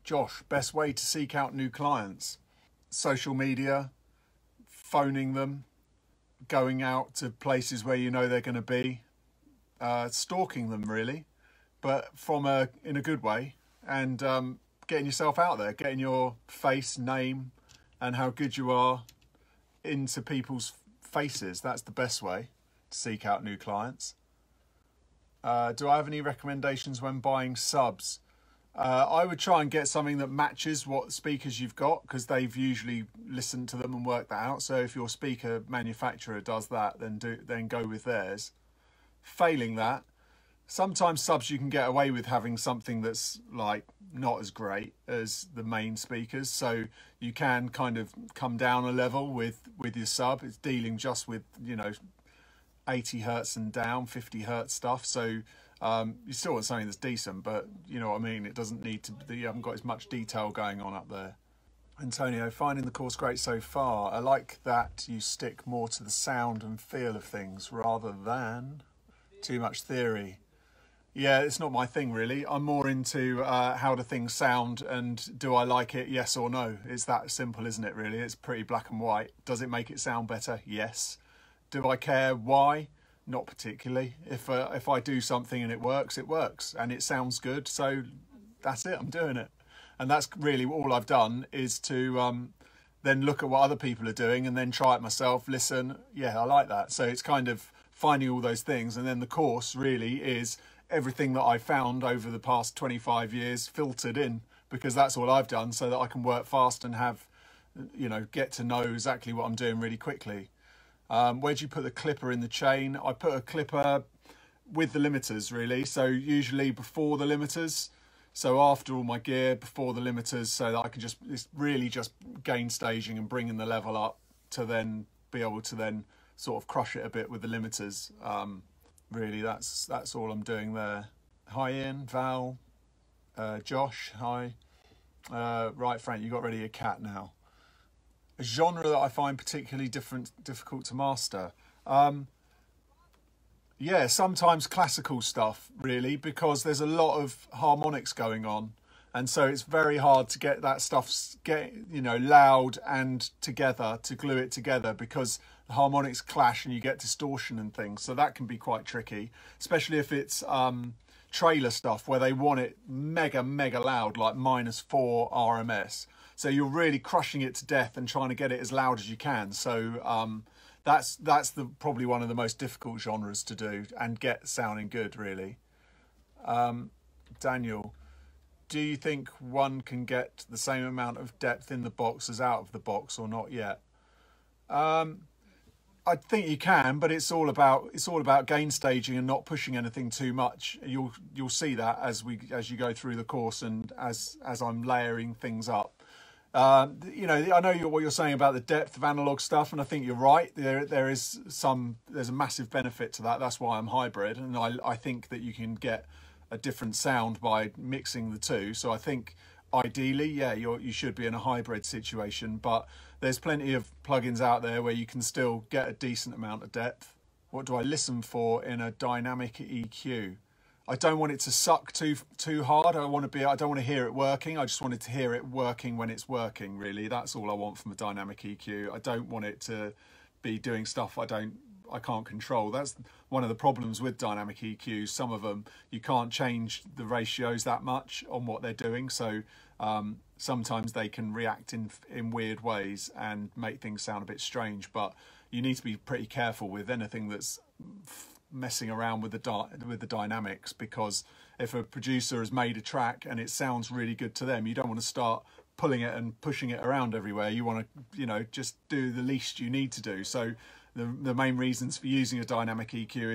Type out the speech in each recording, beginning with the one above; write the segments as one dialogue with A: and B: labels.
A: Josh, best way to seek out new clients? Social media, phoning them, going out to places where you know they're going to be, stalking them really, but in a good way, and getting yourself out there, getting your face, name, and how good you are into people's faces. That's the best way to seek out new clients. Do I have any recommendations when buying subs? I would try and get something that matches what speakers you've got, because they've usually listened to them and worked that out. So if your speaker manufacturer does that, then go with theirs. Failing that, sometimes subs you can get away with having something that's like not as great as the main speakers. So you can kind of come down a level with your sub. It's dealing just with, 80 hertz and down, 50 hertz stuff. So you still want something that's decent, but you know what I mean? It doesn't need to, you haven't got as much detail going on up there. Antonio, finding the course great so far. I like that you stick more to the sound and feel of things rather than too much theory. Yeah, it's not my thing really. I'm more into how do things sound and do I like it, yes or no. It's that simple, isn't it really? It's pretty black and white. Does it make it sound better? Yes. Do I care why? Not particularly. If I do something and it works, and it sounds good, so that's it, I'm doing it. And that's really all I've done, is to then look at what other people are doing and then try it myself, listen, yeah, I like that. So it's kind of finding all those things, and then the course really is everything that I found over the past 25 years filtered in, because that's all I've done, so that I can work fast and have, get to know exactly what I'm doing really quickly. Where do you put the clipper in the chain? I put a clipper with the limiters really, so usually before the limiters, so after all my gear, before the limiters, so that I can it's really just gain staging and bringing the level up to then be able to then sort of crush it a bit with the limiters. Really, that's all I'm doing there. Hi Ian, Val, Josh, hi. Right, Frank, you got rid of your cat now. A genre that I find particularly difficult to master. Yeah, sometimes classical stuff, really, because there's a lot of harmonics going on. And so it's very hard to get that stuff, loud and together, to glue it together, because the harmonics clash and you get distortion and things. So that can be quite tricky, especially if it's trailer stuff where they want it mega, mega loud, like -4 RMS. So you're really crushing it to death and trying to get it as loud as you can. So that's probably one of the most difficult genres to do and get sounding good, really. Daniel, do you think one can get the same amount of depth in the box as out of the box, or not yet? I think you can, but it's all about gain staging and not pushing anything too much. You'll see that as you go through the course and as I'm layering things up. I know what you're saying about the depth of analog stuff, and I think you're right. There's a massive benefit to that. That's why I'm hybrid, and I think that you can get a different sound by mixing the two. So I think ideally, yeah, you should be in a hybrid situation, but there's plenty of plugins out there where you can still get a decent amount of depth. What do I listen for in a dynamic EQ? I don't want it to suck too hard. I don't want to hear it working. I just wanted to hear it working when it's working, really. That's all I want from a dynamic EQ. I don't want it to be doing stuff I can't control. That's one of the problems with dynamic EQs. Some of them, you can't change the ratios that much on what they're doing. So sometimes they can react in weird ways and make things sound a bit strange. But you need to be pretty careful with anything that's messing around with the dynamics, because if a producer has made a track and it sounds really good to them, you don't want to start pulling it and pushing it around everywhere. You want to, just do the least you need to do. So the main reasons for using a dynamic EQ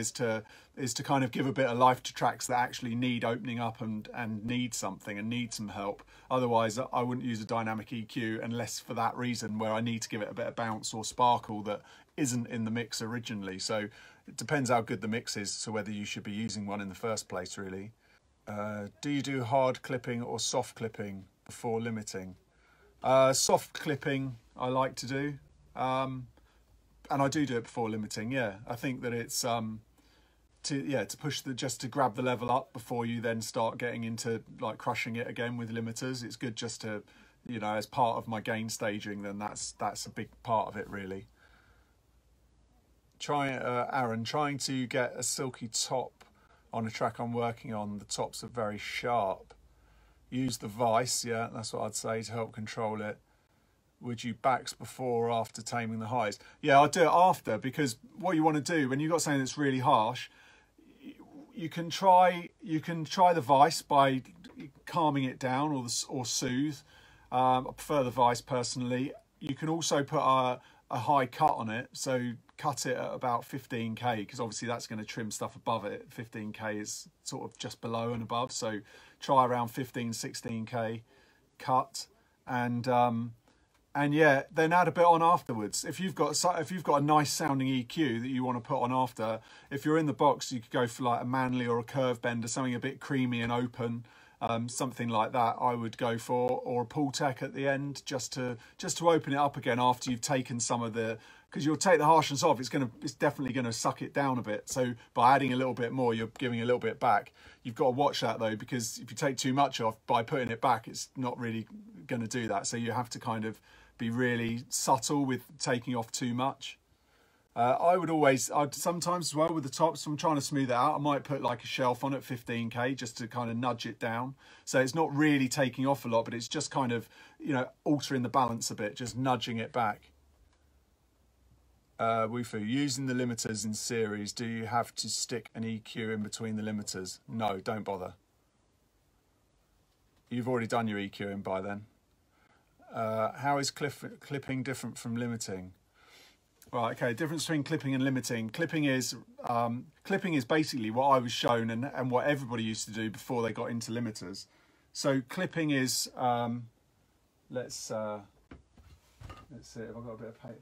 A: is to kind of give a bit of life to tracks that actually need opening up and need something and need some help. Otherwise, I wouldn't use a dynamic EQ unless for that reason, where I need to give it a bit of bounce or sparkle that isn't in the mix originally. So it depends how good the mix is, so whether you should be using one in the first place, really. Do you do hard clipping or soft clipping before limiting? Soft clipping I like to do. And I do it before limiting, yeah. I think that it's to push just to grab the level up before you then start getting into like crushing it again with limiters. It's good just to, you know, as part of my gain staging, then that's a big part of it really. Aaron, trying to get a silky top on a track I'm working on. The tops are very sharp. Use the vice, yeah, that's what I'd say, to help control it. Would you backs before or after taming the highs? Yeah, I'll do it after, because what you want to do when you've got something that's really harsh, you can try the vice by calming it down or soothe. I prefer the vice personally. You can also put a high cut on it, so cut it at about 15k, because obviously that's going to trim stuff above it. 15k is sort of just below and above, so try around 16k cut, and yeah, then add a bit on afterwards. If you've got a nice sounding EQ that you want to put on after, if you're in the box, you could go for like a Manley or a Curve Bender, something a bit creamy and open. Something like that I would go for, or a pull tech at the end, just to open it up again after you've taken some of the, because you'll take the harshness off, it's definitely gonna suck it down a bit. So by adding a little bit more, you're giving a little bit back. You've got to watch that though, because if you take too much off by putting it back, it's not really gonna do that. So you have to kind of be really subtle with taking off too much. I'd sometimes as well with the tops, I'm trying to smooth it out, I might put like a shelf on at 15k just to kind of nudge it down. So it's not really taking off a lot, but it's just kind of, you know, altering the balance a bit, just nudging it back. Wufu, using the limiters in series, do you have to stick an EQ in between the limiters? No, don't bother. You've already done your EQing by then. How is clipping different from limiting? Right, okay, difference between clipping and limiting. Clipping is basically what I was shown and what everybody used to do before they got into limiters. So clipping is, let's see if I've got a bit of paper.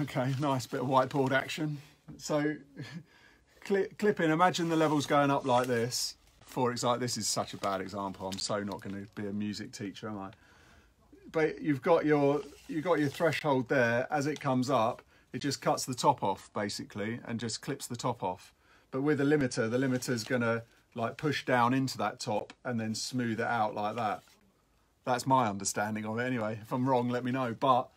A: Okay, nice bit of whiteboard action. So clipping, imagine the levels going up like this. For example, this is such a bad example. I'm so not going to be a music teacher, am I? But you've got your threshold there. As it comes up, it just cuts the top off basically and just clips the top off. But with the limiter's going to like push down into that top and then smooth it out like that. That's my understanding of it anyway. If I'm wrong, let me know. But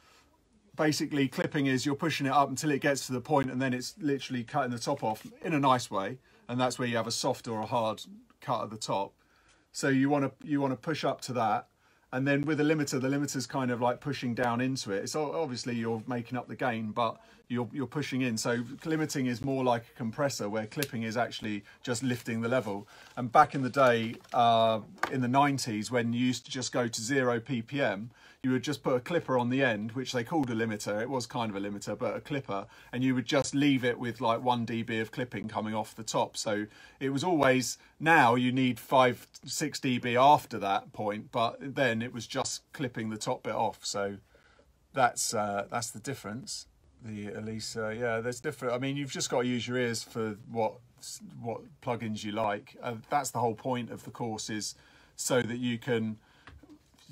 A: basically clipping is you're pushing it up until it gets to the point and then it's literally cutting the top off in a nice way. And that's where you have a soft or a hard cut at the top. So you want to push up to that, and then with the limiter's kind of like pushing down into it. So obviously you're making up the gain, but you're pushing in. So limiting is more like a compressor, where clipping is actually just lifting the level. And back in the day, in the 90s, when you used to just go to 0 ppm, you would just put a clipper on the end, which they called a limiter. It was kind of a limiter, but a clipper, and you would just leave it with like 1 dB of clipping coming off the top. So it was always, now you need 5-6 dB after that point, but then it was just clipping the top bit off. So that's the difference. The Elisa, yeah, there's different. I mean, you've just got to use your ears for what plugins you like. That's the whole point of the course, is so that you can,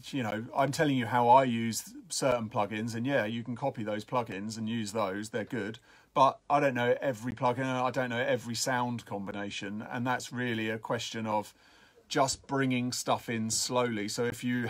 A: you know, I'm telling you how I use certain plugins, and yeah, you can copy those plugins and use those, they're good, but I don't know every plugin, I don't know every sound combination, and that's really a question of just bringing stuff in slowly. So if you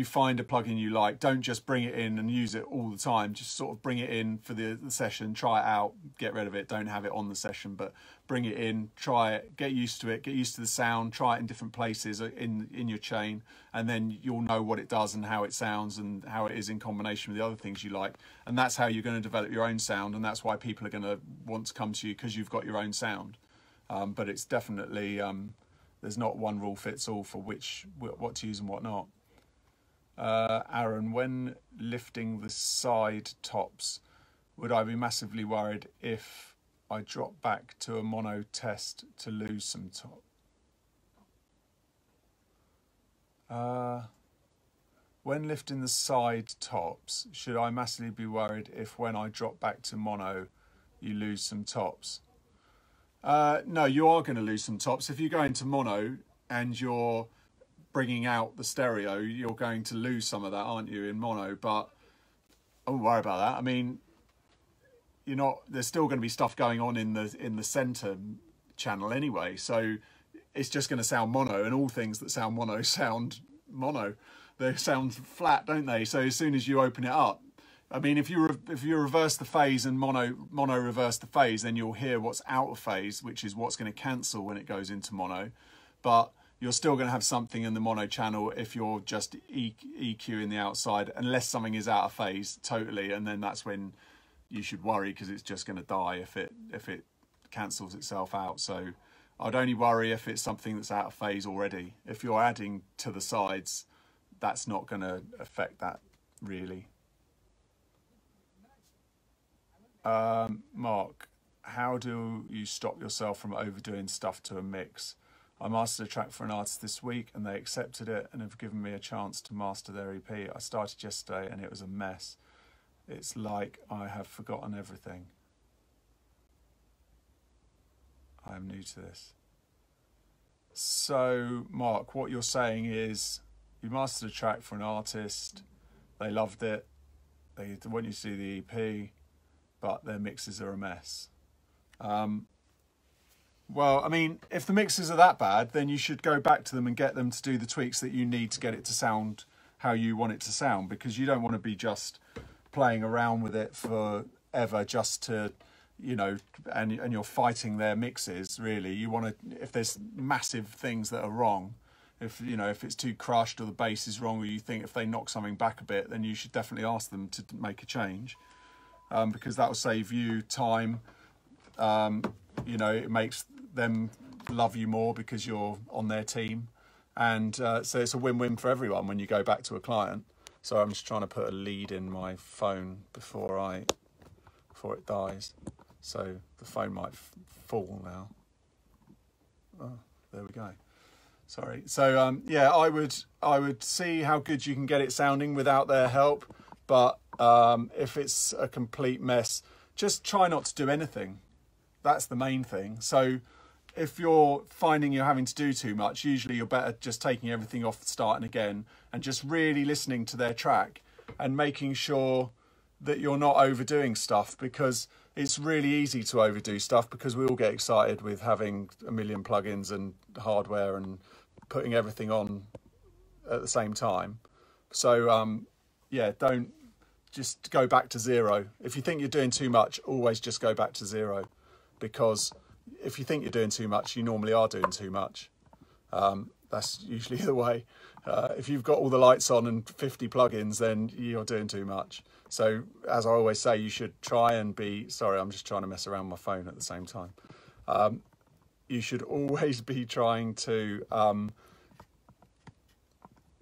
A: find a plugin you like, don't just bring it in and use it all the time. Just sort of bring it in for the session, try it out, get rid of it. Don't have it on the session, but bring it in, try it, get used to it, get used to the sound, try it in different places in your chain, and then you'll know what it does and how it sounds and how it is in combination with the other things you like. And that's how you're going to develop your own sound, and that's why people are going to want to come to you, because you've got your own sound. But it's definitely, there's not one rule fits all for what to use and what not. Aaron, when lifting the side tops, would I be massively worried if I drop back to a mono test to lose some top? When lifting the side tops, should I massively be worried if when I drop back to mono, you lose some tops? No, you are going to lose some tops. If you go into mono and you're bringing out the stereo, you're going to lose some of that, aren't you, in mono? But I wouldn't worry about that. I mean, you're not. There's still going to be stuff going on in the center channel anyway, so it's just going to sound mono, and all things that sound mono. They sound flat, don't they? So as soon as you open it up, I mean, if you reverse the phase and mono reverse the phase, then you'll hear what's out of phase, which is what's going to cancel when it goes into mono. But you're still going to have something in the mono channel if you're just EQing the outside, unless something is out of phase totally, and then that's when you should worry, because it's just going to die if it cancels itself out. So I'd only worry if it's something that's out of phase already. If you're adding to the sides, that's not going to affect that really. Mark, how do you stop yourself from overdoing stuff to a mix? I mastered a track for an artist this week and they accepted it and have given me a chance to master their EP. I started yesterday and it was a mess. It's like I have forgotten everything. I am new to this. So, Mark, what you're saying is you mastered a track for an artist, they loved it, they want you to do the EP, but their mixes are a mess. Well, I mean, if the mixes are that bad, then you should go back to them and get them to do the tweaks that you need to get it to sound how you want it to sound, because you don't want to be just playing around with it forever just to, you know, and you're fighting their mixes, really. You want to, if there's massive things that are wrong, if, you know, if it's too crushed or the bass is wrong, or you think if they knock something back a bit, then you should definitely ask them to make a change, because that will save you time. You know, it makes them love you more because you're on their team, and so it's a win-win for everyone when you go back to a client. So I'm just trying to put a lead in my phone before it dies, so the phone might fall now. Oh, there we go. Sorry. So yeah, I would see how good you can get it sounding without their help, but if it's a complete mess, just try not to do anything. That's the main thing. So if you're finding you're having to do too much, usually you're better just taking everything off, starting again, and just really listening to their track and making sure that you're not overdoing stuff, because it's really easy to overdo stuff because we all get excited with having a million plugins and hardware and putting everything on at the same time. So yeah, don't, just go back to zero. If you think you're doing too much, always just go back to zero, because if you think you're doing too much, you normally are doing too much. That's usually the way. If you've got all the lights on and 50 plugins, then you're doing too much. So as I always say, you should try and be, sorry, I'm just trying to mess around with my phone at the same time. You should always be trying to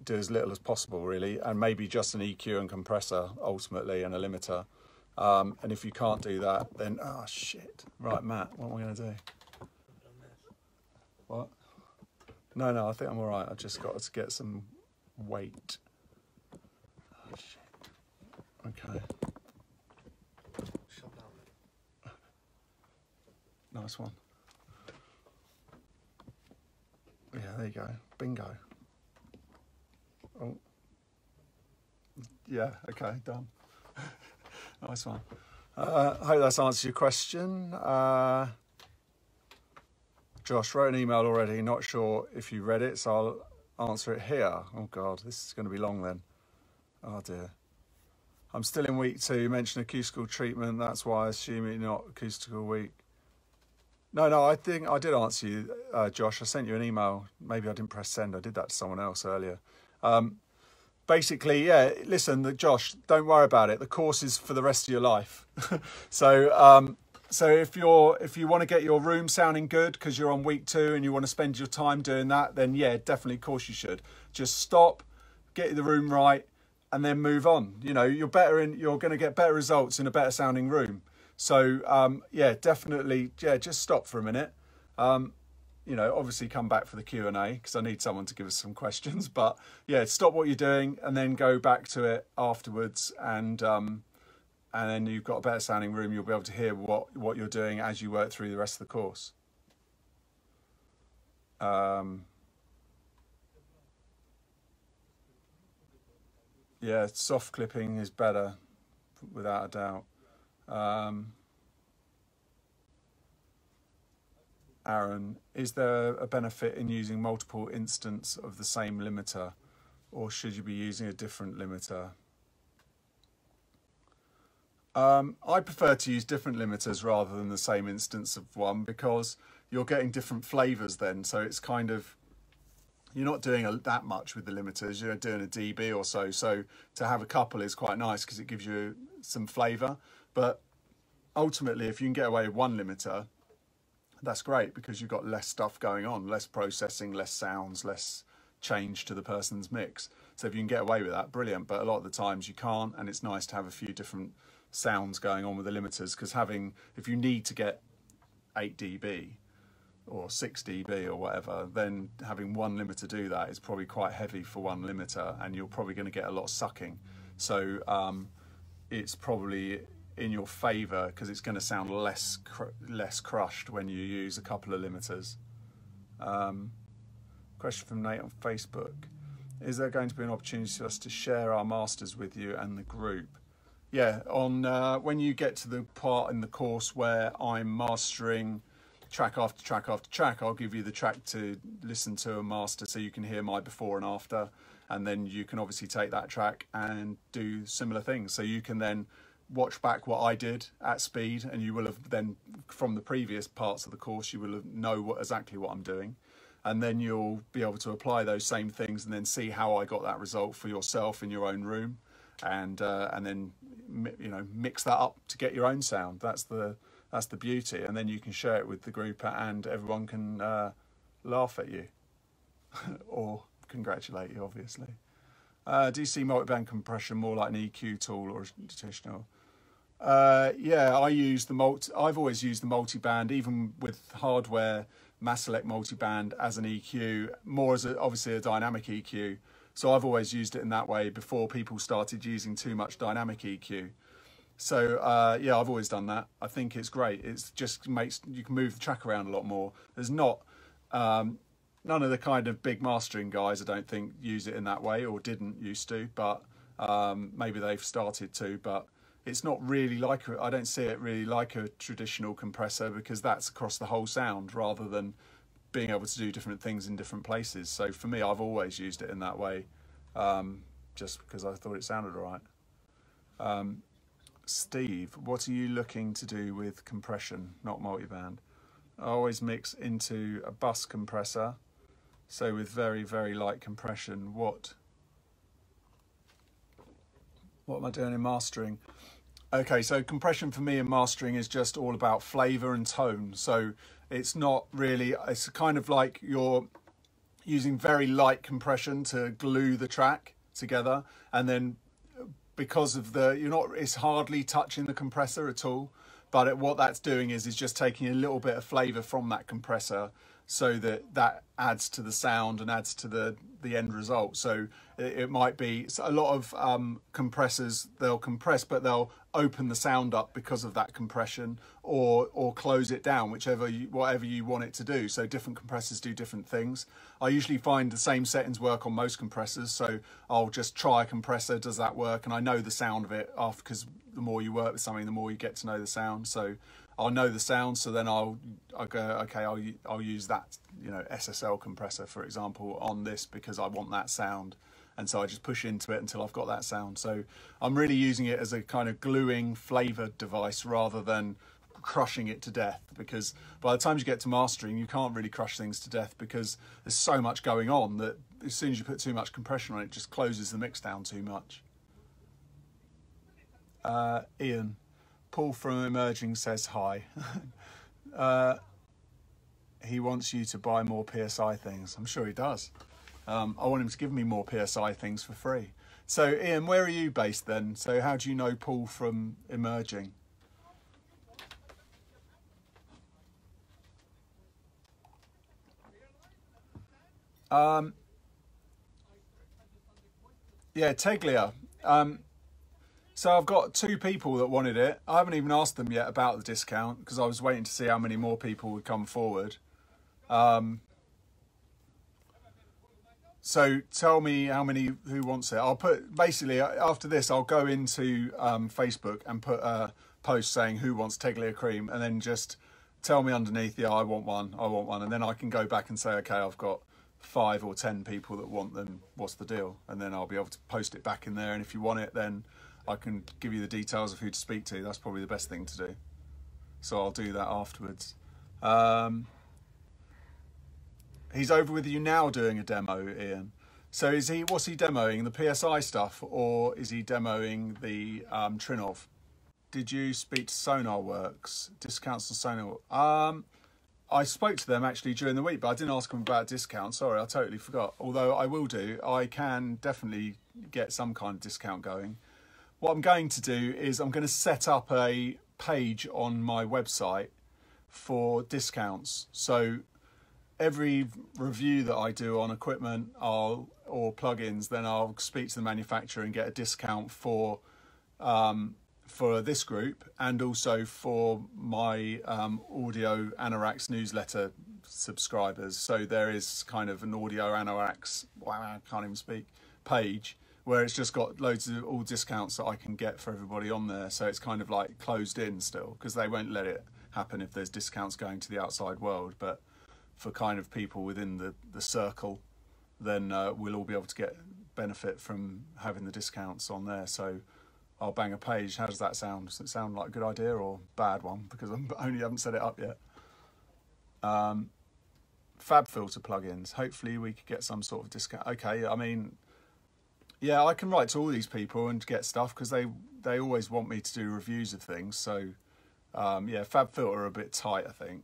A: do as little as possible, really, and maybe just an EQ and compressor ultimately, and a limiter. And if you can't do that, then, oh shit. Right, Matt, what am I going to do? What? No, I think I'm all right. I've just got to get some weight. Oh, shit. Okay. Nice one. Yeah, there you go. Bingo. Oh. Yeah, okay, done. Nice one. I hope that's answered your question. Josh wrote an email already, not sure if you read it, so I'll answer it here. Oh God, this is going to be long then. Oh dear. I'm still in week 2. You mentioned acoustical treatment, that's why I assume it's not acoustical week. No, I think I did answer you, Josh. I sent you an email. Maybe I didn't press send. I did that to someone else earlier. Basically, yeah, listen, Josh, don't worry about it. The course is for the rest of your life. So if you want to get your room sounding good because you're on week 2 and you want to spend your time doing that, then yeah, definitely, of course you should. Just stop, get the room right, and then move on. You know, you're going to get better results in a better sounding room. So yeah, definitely, yeah, just stop for a minute. You know, obviously come back for the Q&A because I need someone to give us some questions. But yeah, stop what you're doing and then go back to it afterwards, and then you've got a better sounding room. You'll be able to hear what you're doing as you work through the rest of the course. Yeah, soft clipping is better, without a doubt. Aaron, is there a benefit in using multiple instances of the same limiter, or should you be using a different limiter? I prefer to use different limiters rather than the same instance of one, because you're getting different flavors then. So it's kind of, you're not doing that much with the limiters, you're doing a dB or so. So to have a couple is quite nice because it gives you some flavor. But ultimately, if you can get away with one limiter, that's great because you've got less stuff going on, less processing, less sounds, less change to the person's mix. So if you can get away with that, brilliant. But a lot of the times you can't, and it's nice to have a few different sounds going on with the limiters, because if you need to get 8 dB or 6 dB or whatever, then having one limiter do that is probably quite heavy for one limiter, and you're probably going to get a lot of sucking. So it's probably in your favor because it's going to sound less crushed when you use a couple of limiters. Question from Nate on Facebook. Is there going to be an opportunity for us to share our masters with you and the group? Yeah, on when you get to the part in the course where I'm mastering track after track after track, I'll give you the track to listen to and master so you can hear my before and after, and then you can obviously take that track and do similar things. So you can then watch back what I did at speed, and you will have then, from the previous parts of the course, you will know exactly what I'm doing, and then you'll be able to apply those same things and then see how I got that result for yourself in your own room, and then mix that up to get your own sound. That's the beauty, and then you can share it with the group and everyone can laugh at you or congratulate you, obviously. Do you see multiband compression more like an EQ tool or traditional? Yeah, I've always used the multiband, even with hardware, Mass Select multiband as an EQ, more as obviously a dynamic EQ. So I've always used it in that way before people started using too much dynamic EQ. So yeah, I've always done that. I think it's great. It just makes you can move the track around a lot more. There's not none of the kind of big mastering guys, I don't think, use it in that way or didn't used to, but maybe they've started to. But it's not really like I don't see it really like a traditional compressor, because that's across the whole sound rather than being able to do different things in different places. So for me, I've always used it in that way, just because I thought it sounded all right. Steve, what are you looking to do with compression, not multiband? I always mix into a bus compressor, so with very, very light compression. What am I doing in mastering? Okay, so compression for me in mastering is just all about flavor and tone. So it's not really, it's kind of like you're using very light compression to glue the track together, and then because of it's hardly touching the compressor at all, but what that's doing is just taking a little bit of flavor from that compressor, so that adds to the sound and adds to the end result. So it might be a lot of compressors, they'll compress, but they'll open the sound up because of that compression, or close it down, whatever you want it to do. So different compressors do different things. I usually find the same settings work on most compressors, so I'll just try a compressor, does that work? And I know the sound of it after, because the more you work with something, the more you get to know the sound. So I'll know the sound, so then I'll go, okay, I'll use that, SSL compressor, for example, on this because I want that sound. And so I just push into it until I've got that sound. So I'm really using it as a kind of gluing flavored device rather than crushing it to death, because by the time you get to mastering, you can't really crush things to death because there's so much going on that as soon as you put too much compression on it, it just closes the mix down too much. Ian, Paul from Emerging says hi. He wants you to buy more PSI things. I'm sure he does. I want him to give me more PSI things for free. So Ian, where are you based then? So how do you know Paul from Emerging? Yeah, Teglia. So I've got 2 people that wanted it. I haven't even asked them yet about the discount because I was waiting to see how many more people would come forward. So tell me who wants it. I'll put, basically after this, I'll go into Facebook and put a post saying who wants Teglia cream, and then just tell me underneath, yeah, I want one, and then I can go back and say, okay, I've got 5 or 10 people that want them, what's the deal? And then I'll be able to post it back in there, and if you want it, then I can give you the details of who to speak to. That's probably the best thing to do. So I'll do that afterwards. He's over with you now doing a demo, Ian. So what's he demoing, the PSI stuff, or is he demoing the Trinov? Did you speak to SonarWorks, discounts on Sonar? I spoke to them actually during the week, but I didn't ask them about discounts. Sorry, I totally forgot. Although I will do, I can definitely get some kind of discount going. What I'm going to do is I'm going to set up a page on my website for discounts. So every review that I do on equipment or plugins, then I'll speak to the manufacturer and get a discount for this group, and also for my Audio Anoraks newsletter subscribers. So there is kind of an Audio Anoraks, I can't even speak, page where it's just got loads of all discounts that I can get for everybody on there. So it's kind of like closed in still, because they won't let it happen if there's discounts going to the outside world. But for kind of people within the circle, then we'll all be able to get benefit from having the discounts on there. So I'll bang a page. How does that sound? Does it sound like a good idea or bad one? Because I only haven't set it up yet. Fab filter plugins. Hopefully we could get some sort of discount. Okay, I mean, yeah, I can write to all these people and get stuff, because they always want me to do reviews of things. So yeah, Fab filter are a bit tight, I think.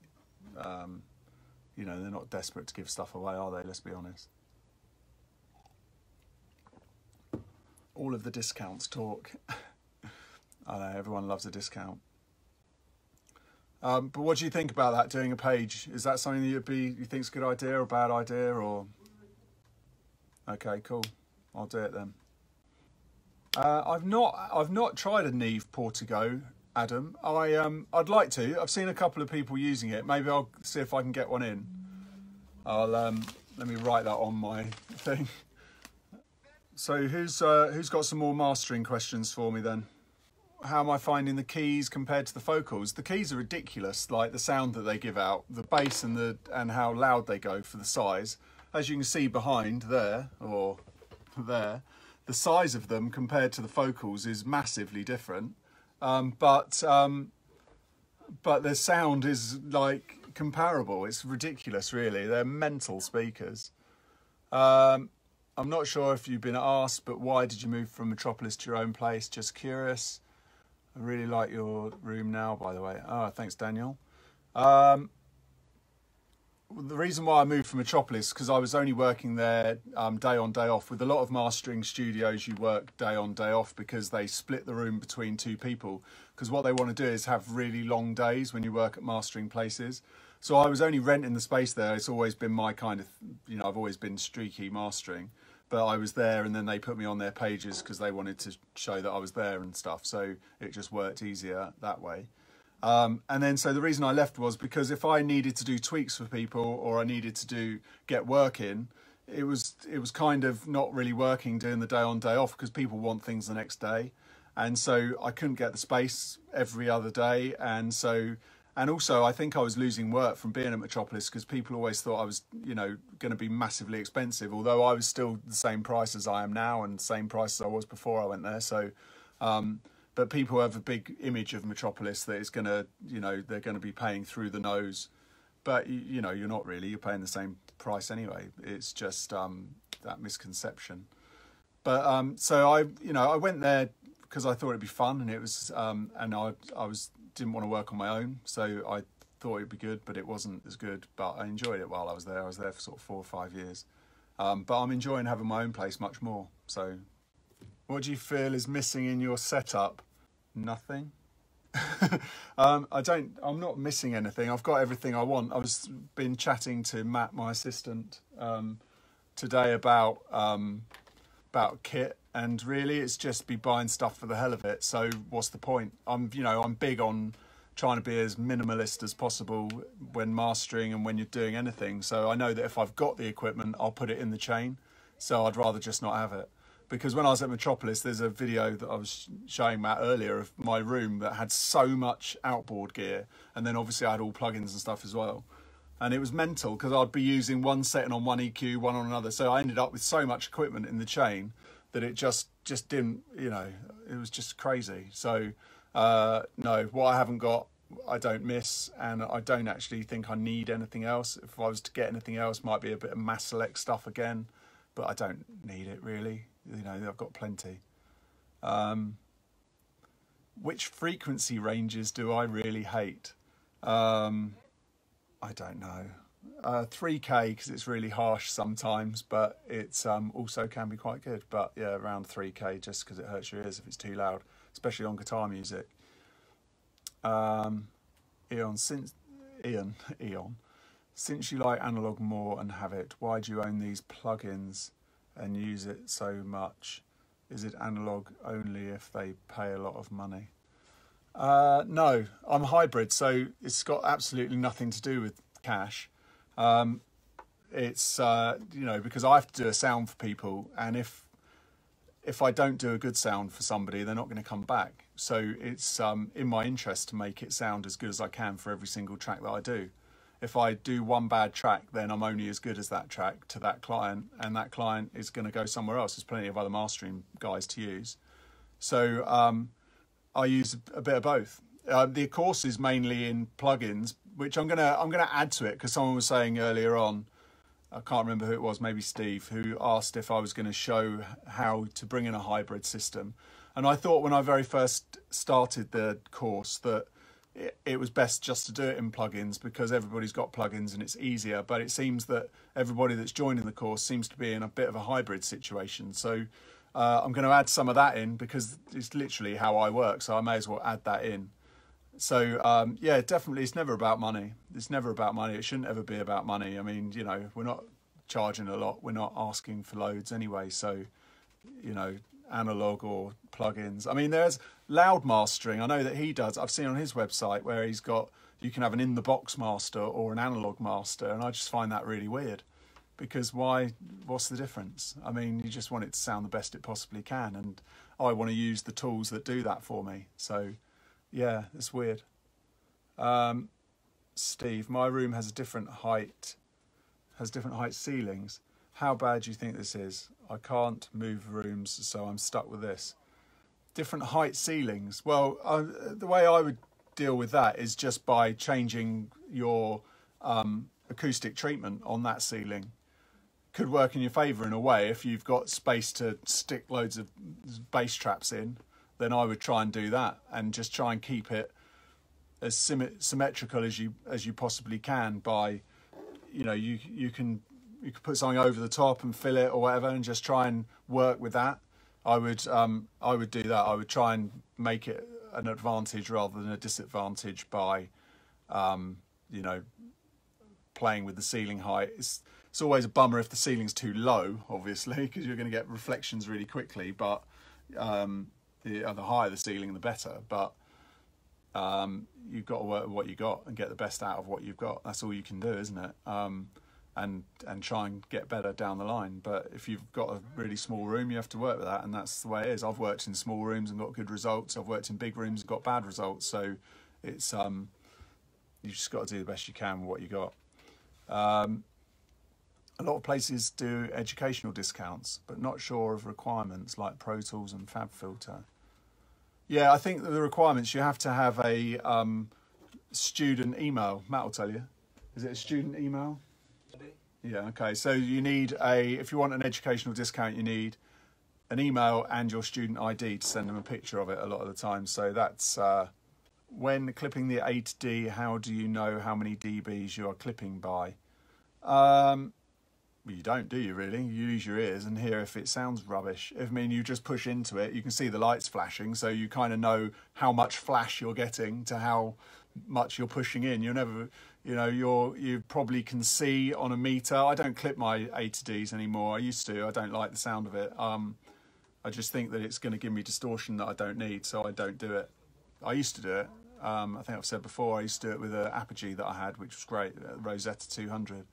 A: You know, they're not desperate to give stuff away, are they? Let's be honest. All of the discounts talk. I know, everyone loves a discount. But what do you think about that, doing a page? Is that something that you think's a good idea or a bad idea, or? Okay, cool. I'll do it then. I've not tried a Neve Portigo, Adam. I'd like to. I've seen a couple of people using it. Maybe I'll see if I can get one in. I'll let me write that on my thing. So who's got some more mastering questions for me then? How am I finding the keys compared to the focals? The keys are ridiculous, like the sound that they give out, the bass and how loud they go for the size. As you can see behind there, or there, the size of them compared to the focals is massively different. But their sound is like comparable. It's ridiculous, really. They're mental speakers. I'm not sure if you've been asked, but why did you move from Metropolis to your own place? Just curious. I really like your room now, by the way. Oh, thanks, Daniel. The reason why I moved from Metropolis, because I was only working there day on, day off. With a lot of mastering studios, you work day on, day off, because they split the room between 2 people. Because what they want to do is have really long days when you work at mastering places. So I was only renting the space there. It's always been my kind of, you know, I've always been streaky mastering. But I was there, and then they put me on their pages because they wanted to show that I was there and stuff. So it just worked easier that way. And then so the reason I left was because if I needed to do tweaks for people, or I needed to get work in, it was kind of not really working doing the day on, day off, because people want things the next day. And so I couldn't get the space every other day. And also I think I was losing work from being at Metropolis, because people always thought I was, you know, going to be massively expensive, although I was still the same price as I am now and the same price as I was before I went there. So, but people have a big image of Metropolis that it's going to, you know, they're going to be paying through the nose. But, you know, you're not really. You're paying the same price anyway. It's just that misconception. But so I went there because I thought it'd be fun, and it was, and I didn't want to work on my own, so I thought it'd be good, but it wasn't as good. But I enjoyed it while I was there. I was there for sort of 4 or 5 years. But I'm enjoying having my own place much more. So, what do you feel is missing in your setup? Nothing. I'm not missing anything. I've got everything I want. Been chatting to Matt, my assistant, today about kit, and really it's just be buying stuff for the hell of it. So what's the point? I'm big on trying to be as minimalist as possible when mastering and when you're doing anything. So I know that if I've got the equipment, I'll put it in the chain. So I'd rather just not have it. Because when I was at Metropolis, there's a video that I was showing Matt earlier of my room that had so much outboard gear. And then obviously I had all plugins and stuff as well. And it was mental because I'd be using one setting on one EQ, one on another. So I ended up with so much equipment in the chain that it just didn't, you know, it was just crazy. So no, what I haven't got, I don't miss. And I don't actually think I need anything else. If I was to get anything else, might be a bit of mass select stuff again. But I don't need it really. You know, I've got plenty. Which frequency ranges do I really hate? I don't know. 3K because it's really harsh sometimes, but it's also can be quite good. But yeah, around 3K just because it hurts your ears if it's too loud, especially on guitar music. Eon, since you like analog more and have it, why do you own these plugins and use it so much? Is it analog only if they pay a lot of money? No, I'm hybrid, so it's got absolutely nothing to do with cash. It's you know, because I have to do a sound for people, and if I don't do a good sound for somebody, they're not going to come back. So it's in my interest to make it sound as good as I can for every single track that I do. If I do one bad track, then I'm only as good as that track to that client, and that client is going to go somewhere else. There's plenty of other mastering guys to use. So I use a bit of both. The course is mainly in plugins, which I'm gonna add to it because someone was saying earlier on, I can't remember who it was, maybe Steve, who asked if I was going to show how to bring in a hybrid system. And I thought when I very first started the course that it was best just to do it in plugins because everybody's got plugins and it's easier. But it seems that everybody that's joining the course seems to be in a bit of a hybrid situation. So I'm going to add some of that in because it's literally how I work. So I may as well add that in. So yeah, definitely it's never about money. It's never about money. It shouldn't ever be about money. I mean, you know, we're not charging a lot. We're not asking for loads anyway. So, you know, analog or plugins. I mean, there's loud mastering. I know that he does. I've seen on his website where he's got, you can have an in-the-box master or an analog master. And I just find that really weird because why, what's the difference? I mean, you just want it to sound the best it possibly can. And I want to use the tools that do that for me. So yeah, it's weird. Steve, my room has a different height, ceilings. How bad do you think this is? I can't move rooms, so I'm stuck with this. Different height ceilings. Well, the way I would deal with that is just by changing your acoustic treatment on that ceiling. Could work in your favour in a way. If you've got space to stick loads of bass traps in, then I would try and do that and just try and keep it as symmetrical as you possibly can by, you know, you can put something over the top and fill it or whatever and just try and work with that. I would do that. I would try and make it an advantage rather than a disadvantage by, you know, playing with the ceiling height. It's always a bummer if the ceiling's too low, obviously, because you're going to get reflections really quickly. But the higher the ceiling, the better. But you've got to work with what you got and get the best out of what you've got. That's all you can do, isn't it? And try and get better down the line. But if you've got a really small room, you have to work with that, and that's the way it is. I've worked in small rooms and got good results. I've worked in big rooms and got bad results. So it's you just got to do the best you can with what you got. A lot of places do educational discounts, but not sure of requirements like Pro Tools and FabFilter. Yeah, I think the requirements, you have to have a student email. Matt will tell you. Is it a student email? Yeah, okay. So you need if you want an educational discount, you need an email and your student ID to send them a picture of it a lot of the time. So that's, when clipping the A to D, how do you know how many dBs you are clipping by? Well, you don't, do you really? You use your ears and hear if it sounds rubbish. I mean, you just push into it, you can see the lights flashing, so you kind of know how much flash you're getting to how much you're pushing in. You're never, you know, you probably can see on a meter. I don't clip my A to Ds anymore. I used to. I don't like the sound of it. I just think that it's going to give me distortion that I don't need, so I don't do it. I used to do it. I think I've said before, I used to do it with an Apogee that I had, which was great, Rosetta 200.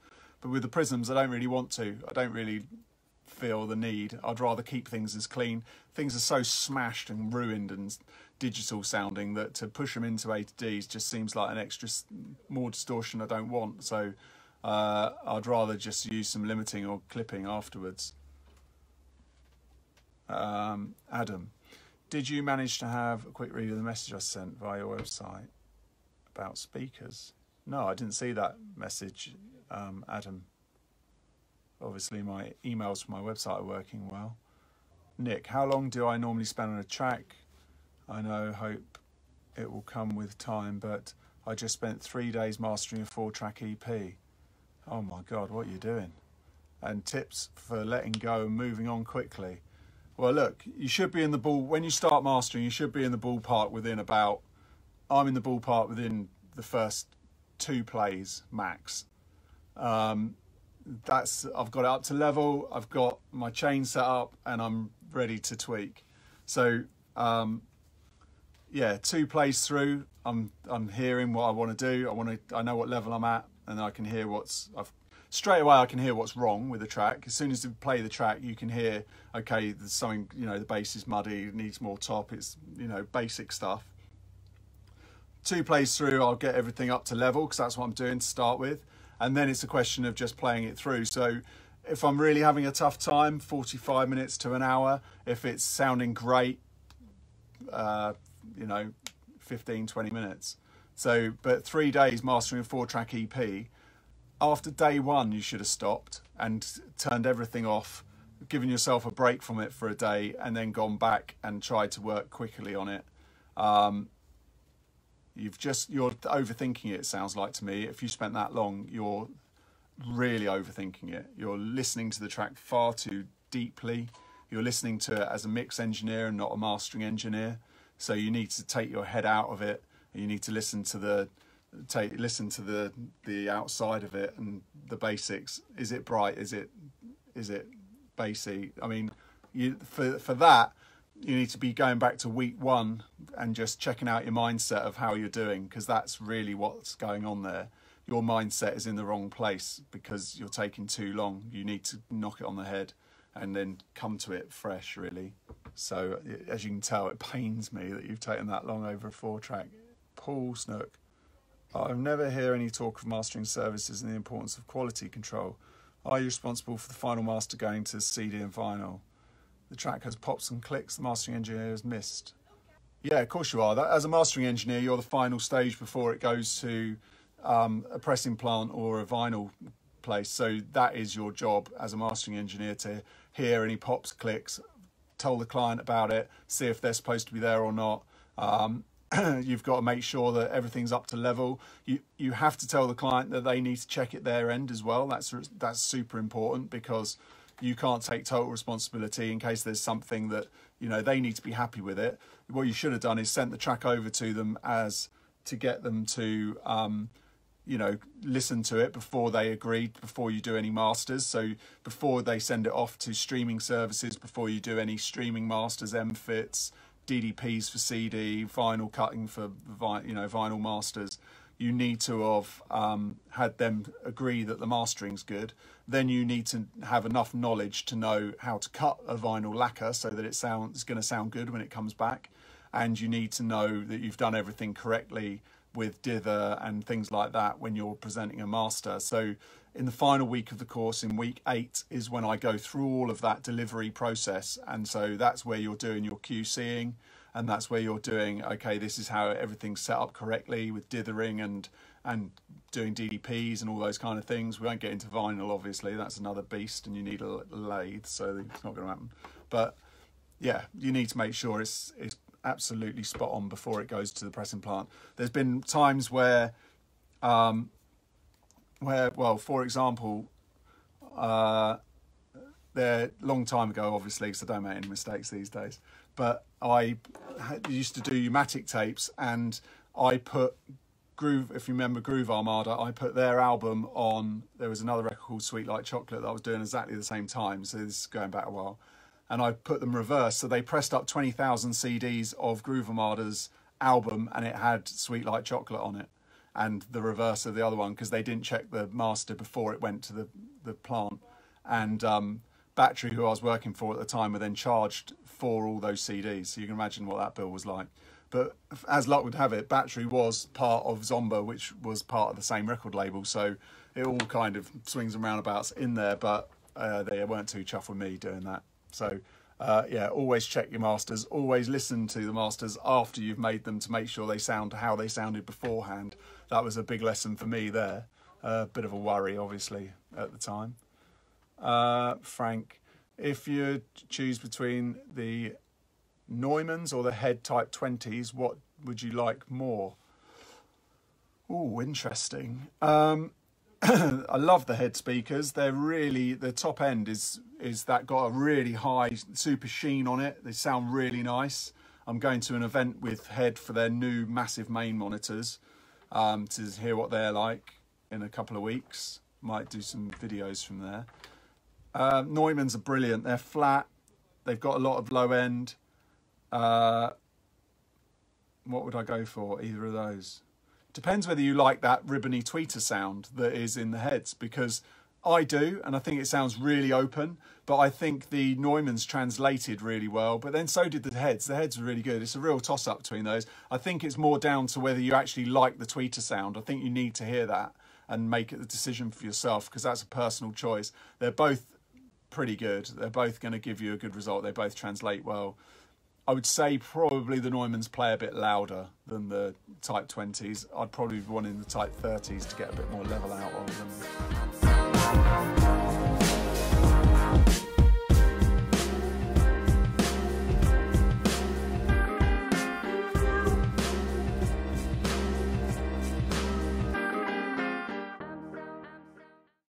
A: But with the Prisms, I don't really want to. I don't really feel the need. I'd rather keep things as clean. Things are so smashed and ruined and digital sounding that to push them into A to Ds just seems like an extra, more distortion I don't want. So I'd rather just use some limiting or clipping afterwards. Adam, did you manage to have a quick read of the message I sent via your website about speakers? No, I didn't see that message, Adam. Obviously my emails from my website are working well. Nick, how long do I normally spend on a track? I hope it will come with time, but I just spent 3 days mastering a 4-track EP. Oh my God, what are you doing? And tips for letting go and moving on quickly. Well, look, you should be in the ball, when you start mastering, you should be in the ballpark within about, I'm in the ballpark within the first 2 plays max. I've got it up to level, I've got my chain set up, and I'm ready to tweak. So, yeah, 2 plays through, I'm hearing what I want to do. I know what level I'm at, and I can hear straight away I can hear what's wrong with the track. As soon as you play the track, you can hear, okay, there's something, the bass is muddy, it needs more top, it's, basic stuff. 2 plays through, I'll get everything up to level, because that's what I'm doing to start with. And then it's a question of just playing it through. So if I'm really having a tough time, 45 minutes to an hour. If it's sounding great, 15, 20 minutes. So, but 3 days mastering a 4-track EP, after day 1, you should have stopped and turned everything off, given yourself a break from it for a day, and then gone back and tried to work quickly on it. You're overthinking it, sounds like to me. If you spent that long, you're really overthinking it. You're listening to the track far too deeply. You're listening to it as a mix engineer and not a mastering engineer. So you need to take your head out of it. And you need to listen to the outside of it and the basics. Is it bright? Is it bassy? I mean, for that, you need to be going back to week 1 and just checking out your mindset of how you're doing, because that's really what's going on there. Your mindset is in the wrong place because you're taking too long. You need to knock it on the head and then come to it fresh, really. So as you can tell, it pains me that you've taken that long over a 4-track. Paul Snook, I've never heard any talk of mastering services and the importance of quality control. Are you responsible for the final master going to CD and vinyl? The track has pops and clicks the mastering engineer has missed. Yeah, of course you are. As a mastering engineer, you're the final stage before it goes to a pressing plant or a vinyl place. So that is your job as a mastering engineer, to hear any pops, clicks, tell the client about it, see if they're supposed to be there or not. You've got to make sure that everything's up to level. You have to tell the client that they need to check it their end as well. That's super important, because you can't take total responsibility in case there's something that, they need to be happy with it. What you should have done is sent the track over to them to get them to, listen to it before they agreed, before you do any masters. So before they send it off to streaming services, before you do any streaming masters, M-fits, DDPs for CD, vinyl cutting for, vinyl masters, you need to have had them agree that the mastering's good. Then you need to have enough knowledge to know how to cut a vinyl lacquer so that it's going to sound good when it comes back. And you need to know that you've done everything correctly with dither and things like that when you're presenting a master. So in the final week of the course, in week 8, is when I go through all of that delivery process. And so that's where you're doing your QCing, and that's where you're doing, okay, this is how everything's set up correctly with dithering and doing DDPs and all those kind of things. We won't get into vinyl, obviously. That's another beast, and you need a lathe, so it's not going to happen. But yeah, you need to make sure it's absolutely spot on before it goes to the pressing plant. There's been times where well, for example, there long time ago, obviously, because I don't make any mistakes these days, but I used to do pneumatic tapes, and I put Groove, if you remember Groove Armada, I put their album on. There was another record called Sweet Like Chocolate that I was doing exactly the same time, so this is going back a while, and I put them reverse, so they pressed up 20,000 CDs of Groove Armada's album, and it had Sweet Like Chocolate on it, and the reverse of the other one, because they didn't check the master before it went to the plant. And Battery, who I was working for at the time, were then charged for all those CDs. So you can imagine what that bill was like. But as luck would have it, Battery was part of Zomba, which was part of the same record label. So it all kind of swings and roundabouts in there, but they weren't too chuffed with me doing that. So yeah, always check your masters. Always listen to the masters after you've made them to make sure they sound how they sounded beforehand. That was a big lesson for me there. Bit of a worry, obviously, at the time. Frank, if you choose between the Neumanns or the Head Type 20s, what would you like more? Oh, interesting. I love the Head speakers. They're really, the top end is that got a really high super sheen on it. They sound really nice. I'm going to an event with Head for their new massive main monitors to hear what they're like in a couple of weeks. Might do some videos from there. Neumanns are brilliant. They're flat. They've got a lot of low end. What would I go for? Either of those. Depends whether you like that ribbony tweeter sound that is in the Heads, because I do, and I think it sounds really open, but I think the Neumanns translated really well, but then so did the Heads. The Heads were really good. It's a real toss-up between those. I think it's more down to whether you actually like the tweeter sound. I think you need to hear that and make it the decision for yourself, because that's a personal choice. They're both pretty good. They're both going to give you a good result. They both translate well. I would say probably the Neumanns play a bit louder than the Type 20s. I'd probably be wanting the Type 30s to get a bit more level out of them.